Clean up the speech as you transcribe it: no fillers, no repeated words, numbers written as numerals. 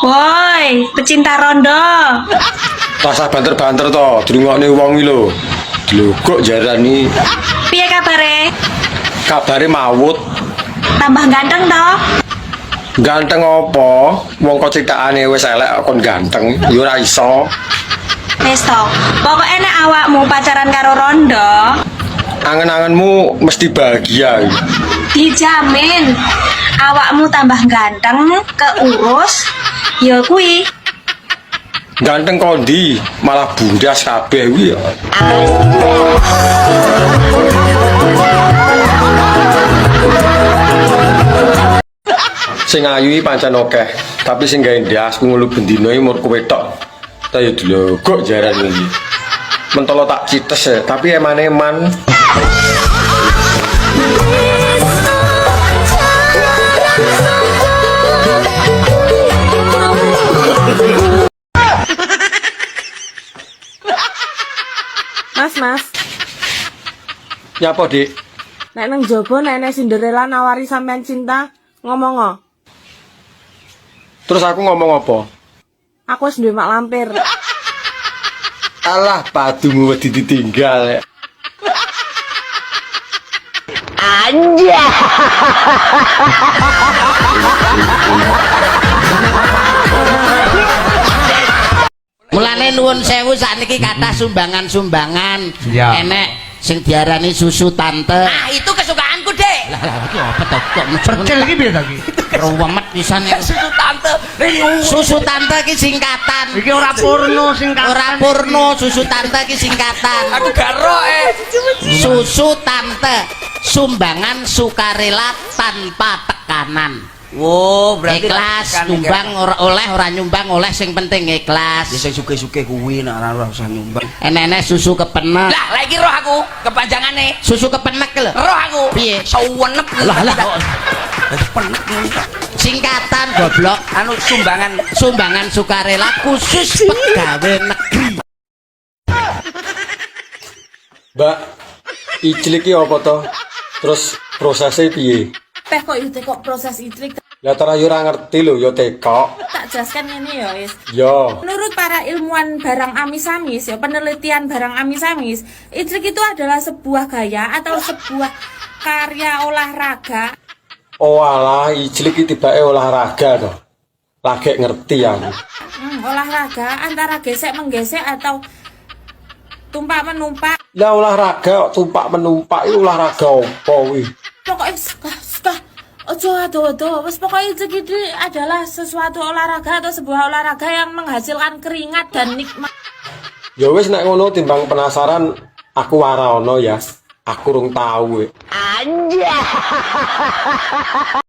Woi, pecinta rondo. Rasa banter-banter to, dirungokne wong iki lho. Lho jarani Piye kabare? kabare mawut. Tambah ganteng toh? Ganteng apa? Wong kok citakane wis elek kon ganteng, ya ora iso. Wes toh. Pokoke nek awakmu pacaran karo rondo, Angen-angenmu mesti bahagia. dijamin awakmu tambah ganteng, keurus, ya kuwi. Ganteng kondi, malah bundas kabeh kuwi ya. Sing ayu iki pancen akeh, tapi sing gawe ndasku ngulu bendina iki mur kowe tok. Ta yo dilogok jarane iki. Mentolo tak cites ya, tapi eman-eman. Mas. Nyapa, Dik? Nek nang jaba nenek Cinderella nawari sampean cinta, ngomong o. Terus aku ngomong apa? Aku wis duwe mak lampir. Alah, padumu wedi ditinggal ya. Mulane nuwun sewu sakniki kathah sumbangan-sumbangan. Ya. Enek sing diarani susu tante. Nah, itu kesukaanku, Dek. Lah iki apa to kok Percil iki piye ta iki? ruwemet pisan ya. Susu tante. Susu tante iki singkatan. Iki ora porno singkatan. Ora porno, susu tante iki singkatan. Aku garo Susu tante, sumbangan sukarela tanpa tekanan. Wow, berarti Ikhlas, nyumbang oleh ora nyumbang oleh sing penting ikhlas. Ya sing suke-suke kuwi nek ora usah nyumbang. Enek susu kepenek. Lah, lagi roh aku kepanjangane. Susu kepenek lho. Roh aku. Piye? Sawenep. Lah. Dadi penek ngono. Singkatan goblok. Anu Sumbangan sukarela khusus pegawai negeri. Mbak, ijlik iki apa to? Terus prosesnya piye? Peh kok itu kok proses itrik Lah ora yo ora ngerti lho, yo tekok. tak jelaskan ini ya wis. Yo. Menurut para ilmuwan barang amis-amis ya, penelitian barang amis-amis, itrik itu adalah sebuah gaya atau sebuah karya olahraga. Oh alah, ijlik iki tibake olahraga to. Lagi ngerti aku. Olahraga antara gesek menggesek atau tumpak menumpak. Lah olahraga kok tumpak menumpak iki olahraga apa kuwi? Pokoknya suka ojo ado-ado. Wes pokoknya itu adalah sesuatu olahraga atau sebuah olahraga yang menghasilkan keringat dan nikmat. Ya wis nek ngono timbang penasaran aku ora ono ya. Aku rung tahu.